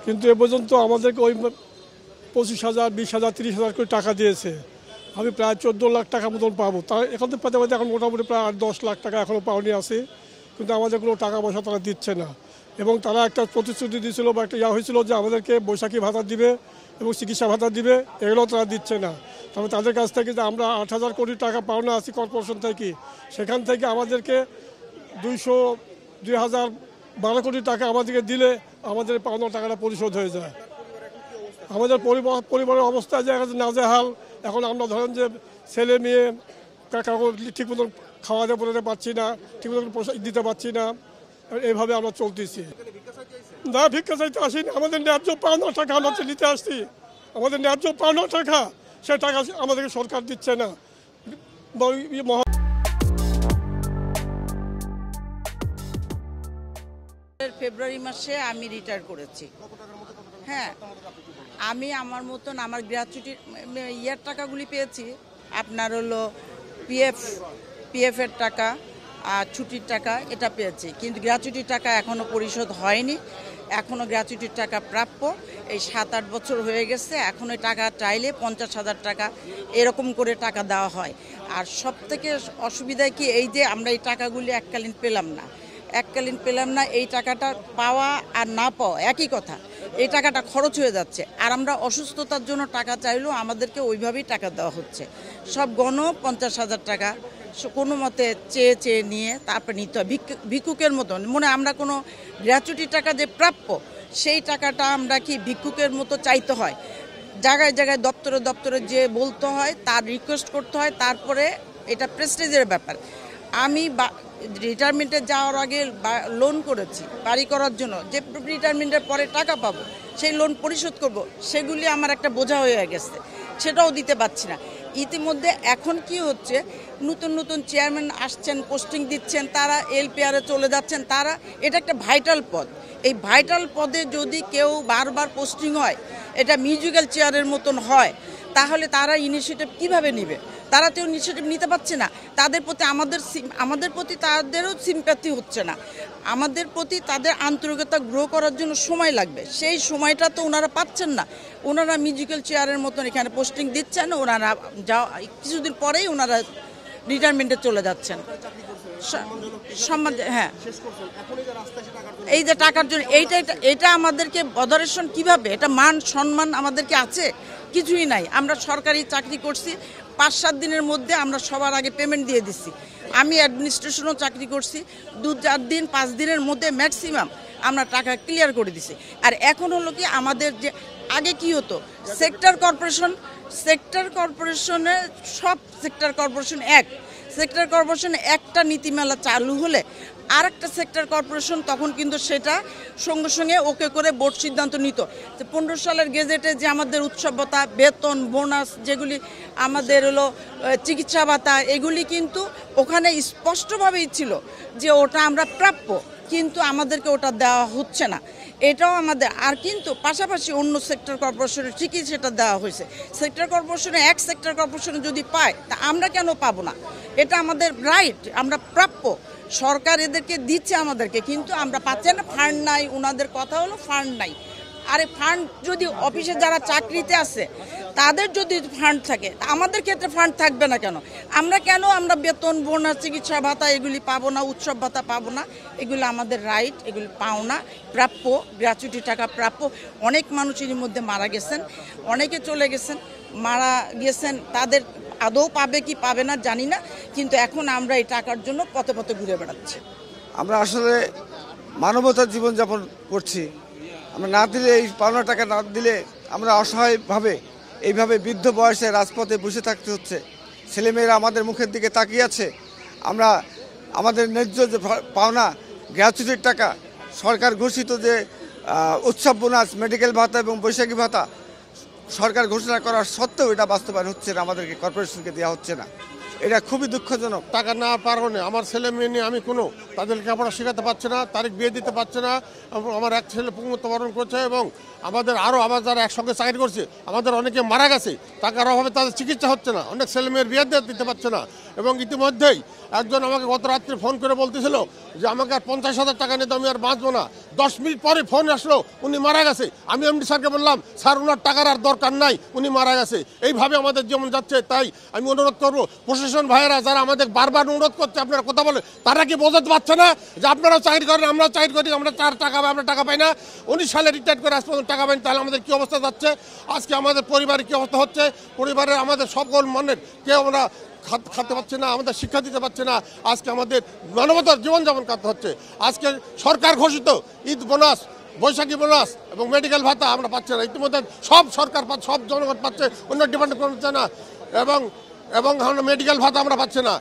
কিন্তু এ পর্যন্ত আমাদেরকে ওই 25,000, 20,000, 30,000 করে টাকা দিয়েছে। আমি প্রায় 14 লাখ টাকা মতন পাবো। তা এখন তো পেতে পেতে এখন মোটামুটি প্রায় 8-10 লাখ টাকা এখনও পাওনি আছে, কিন্তু আমাদের কোনো টাকা পয়সা তারা দিচ্ছে না। এবং তারা একটা প্রতিশ্রুতি দিয়েছিল বা একটা হয়েছিল যে আমাদেরকে বৈশাখী ভাতা দিবে এবং চিকিৎসা ভাতা দিবে, এগুলোও তারা দিচ্ছে না। তবে তাদের কাছ থেকে যে আমরা 8,000 কোটি টাকা পাওনা আছি কর্পোরেশন থেকে, সেখান থেকে আমাদেরকে 2012 কোটি টাকা আমাদেরকে দিলে আমাদের পাওনা টাকাটা পরিশোধ হয়ে যায়। আমাদের পরিবারের অবস্থা যে নাজেহাল। এখন আমরা ধরেন যে ছেলে মেয়ে ঠিক মতন খাওয়া দাওয়া করতে পারছি না, ঠিক মতন পোশাক দিতে পারছি না, এইভাবে আমরা চলতেছি। না, ভিক্ষা চাইতে আসিনি, আমাদের ন্যায্য পাওনা টাকা আমরা নিতে আসছি। আমাদের ন্যায্য পাওনা টাকা, সে টাকা আমাদেরকে সরকার দিচ্ছে না। ফেব্রুয়ারি মাসে আমি রিটায়ার করেছি। হ্যাঁ, আমি আমার মতন আমার গ্র্যাচুইটির ইয়ার টাকাগুলি পেয়েছি। আপনার হলো পিএফের টাকা আর ছুটির টাকা, এটা পেয়েছি। কিন্তু গ্র্যাচুইটির টাকা এখনও পরিশোধ হয়নি, এখনও গ্র্যাচুইটির টাকা প্রাপ্য। এই 7-8 বছর হয়ে গেছে, এখন ওই টাকা চাইলে 50,000 টাকা এরকম করে টাকা দেওয়া হয়। আর সবথেকে অসুবিধা কি, এই যে আমরা এই টাকাগুলি এককালীন পেলাম না, এই টাকাটা পাওয়া আর না পাওয়া একই কথা। এই টাকাটা খরচ হয়ে যাচ্ছে, আর আমরা অসুস্থতার জন্য টাকা চাইলেও আমাদেরকে ওইভাবেই টাকা দেওয়া হচ্ছে। সব 50,000 টাকা কোনো মতে চেয়ে নিয়ে তারপর নিতে হয় ভিক্ষুকের মতন। মনে আমরা কোনো গ্র্যাচুইটি টাকা যে প্রাপ্য, সেই টাকাটা আমরা কি ভিক্ষুকের মতো চাইতে হয়। জায়গায় জায়গায় দপ্তরে যে বলতে হয়, তার রিকোয়েস্ট করতে হয়, তারপরে এটা প্রেস্টিজের ব্যাপার। আমি রিটায়ারমেন্টে যাওয়ার আগে লোন করেছি বাড়ি করার জন্য, যে রিটায়ারমেন্টের পরে টাকা পাবো, সেই লোন পরিশোধ করব, সেগুলি আমার একটা বোঝা হয়ে গেছে, সেটাও দিতে পারছি না। ইতিমধ্যে এখন কি হচ্ছে, নতুন চেয়ারম্যান আসছেন, পোস্টিং দিচ্ছেন, তারা এলপিআরে চলে যাচ্ছেন। তারা এটা একটা ভাইটাল পদ, এই ভাইটাল পদে যদি কেউ বারবার পোস্টিং হয়, এটা মিউজিক্যাল চেয়ারের মতন হয়, তাহলে তারা ইনিশিয়েটিভ কিভাবে নেবে? তারা তো ইনিশিয়েটিভ নিতে পারছে না। আমাদের প্রতি তাদেরও সিম্প্যাথি হচ্ছে না, আমাদের প্রতি তাদের আন্তরিকতা গ্রো করার জন্য সময় লাগবে, সেই সময়টা তো ওনারা পাচ্ছেন না। ওনারা মিউজিক্যাল চেয়ারের মতন এখানে পোস্টিং দিচ্ছেন, ওনারা কিছুদিন পরেই ওনারা রিটায়ারমেন্টে চলে যাচ্ছেন। হ্যাঁ, এই যে টাকার জন্য এইটা আমাদেরকে অদারেশন কিভাবে, এটা মান সম্মান আমাদেরকে আছে? কিছুই নাই। আমরা সরকারি চাকরি করছি, 5-7 দিনের মধ্যে আমরা সবার আগে পেমেন্ট দিয়ে দিচ্ছি। আমি অ্যাডমিনিস্ট্রেশনও চাকরি করছি, 2-4 দিন 5 দিনের মধ্যে ম্যাক্সিমাম আমরা টাকা ক্লিয়ার করে দিছি। আর এখন হলো কি, আমাদের যে আগে কি হতো, সেক্টর কর্পোরেশনে সব সেক্টর কর্পোরেশন একটা নীতিমালা চালু হলে আর একটা সেক্টর কর্পোরেশন তখন কিন্তু সেটা সঙ্গে ওকে করে বোর্ড সিদ্ধান্ত নিত। 15 সালের গেজেটে যে আমাদের উৎসব ভাতা, বেতন, বোনাস, যেগুলি আমাদের হলো চিকিৎসা ভাতা, এগুলি কিন্তু ওখানে স্পষ্টভাবেই ছিল যে ওটা আমরা প্রাপ্য, কিন্তু আমাদেরকে ওটা দেওয়া হচ্ছে না। এটাও আমাদের। আর কিন্তু পাশাপাশি অন্য সেক্টর কর্পোরেশনে ঠিকই সেটা দেওয়া হয়েছে। সেক্টর কর্পোরেশনে এক সেক্টর কর্পোরেশনে যদি পায়, তা আমরা কেন পাবো না? এটা আমাদের রাইট, আমরা প্রাপ্য। সরকার এদেরকে দিচ্ছে আমাদেরকে, কিন্তু আমরা পাচ্ছি না। ফান্ড নাই, ওনাদের কথা হলো ফান্ড নাই। আরে ফান্ড যদি অফিসে যারা চাকরিতে আছে তাদের যদি ফান্ড থাকে, আমাদের ক্ষেত্রে ফান্ড থাকবে না কেন? আমরা বেতন, বোনাস, চিকিৎসা ভাতা এগুলি পাবো না, উৎসব ভাতা পাবো না? এগুলো আমাদের রাইট, এগুলি পাওনা, প্রাপ্য, গ্র্যাচুইটি টাকা প্রাপ্য। অনেক মানুষের মধ্যে মারা গেছেন, অনেকে চলে গেছেন, মারা গেছেন, তাদের আদৌ পাবে কি পাবে না জানি না, কিন্তু এখন আমরা এই টাকার জন্য পথে ঘুরে বেড়াচ্ছি। আমরা আসলে মানবতার জীবনযাপন করছি। আমরা না দিলে, এই পাওনা টাকা না দিলে আমরা অসহায়ভাবে এইভাবে বৃদ্ধ বয়সে রাজপথে বসে থাকতে হচ্ছে। ছেলেমেয়েরা আমাদের মুখের দিকে তাকিয়ে আছে। আমরা আমাদের ন্যায্য যে পাওনা গ্র্যাচুইটির টাকা, সরকার ঘোষিত যে উৎসব বোনাস, মেডিকেল ভাতা এবং বৈশাখী ভাতা সরকার ঘোষণা করার সত্ত্বেও এটা বাস্তবায়ন হচ্ছে না, আমাদেরকে কর্পোরেশনকে দেওয়া হচ্ছে না। এটা খুবই দুঃখজনক। টাকা না পারণে আমার ছেলে মেয়ে নিয়ে আমি কোনো তাদেরকে লেখাপড়া শেখাতে পারছে না, তারিখ বিয়ে দিতে পারছে না। আমার এক ছেলে মৃত্যুবরণ করছে এবং আবার যারা একসঙ্গে চাকরি করছে, আমাদের অনেকে মারা গেছে। টাকার অভাবে তাদের চিকিৎসা হচ্ছে না, অনেক ছেলে মেয়ের বিয়ে দিতে পারছে না। এবং ইতিমধ্যেই একজন আমাকে গত রাত্রে ফোন করে বলতেছিল যে আমাকে আর 50,000 টাকা নিতে আমি আর বাঁচবো না। 10 মিনিট পরে ফোন আসলো উনি মারা গেছে। আমি এমডি স্যারকে বললাম, স্যার ওনার টাকার আর দরকার নাই, উনি মারা গেছে। এইভাবে আমাদের জীবন যাচ্ছে। তাই আমি অনুরোধ করবো প্রশাসন ভাইয়েরা যারা আমাদের বারবার অনুরোধ করছে, আপনারা কথা বলে, তারা কি বোঝাতে পারছে না যে আপনারাও চাকরি করেন, আমরাও চাকরি করি, আমরা টাকা পাই, আমরা টাকা পাই না। 19 সালে রিটায়ার করে আজ পর্যন্ত টাকা পাইনি, তাহলে আমাদের কী অবস্থা যাচ্ছে? আজকে আমাদের পরিবারের কী অবস্থা হচ্ছে? পরিবারের আমাদের সকল মানের কেউ আমরা খাতে পাচ্ছে না, আমাদের শিক্ষা দিতে পারছে না। আজকে আমাদের মানবতার জীবনযাপন করতে হচ্ছে। আজকে সরকার ঘোষিত ঈদ বোনাস, বৈশাখী বোনাস এবং মেডিকেল ভাতা আমরা পাচ্ছি না। ইতিমধ্যে সব সরকার সব জনগণ পাচ্ছে, অন্য ডিপার্টমেন্ট করছে না। এবং আমরা মেডিকেল ভাতা আমরা পাচ্ছি না।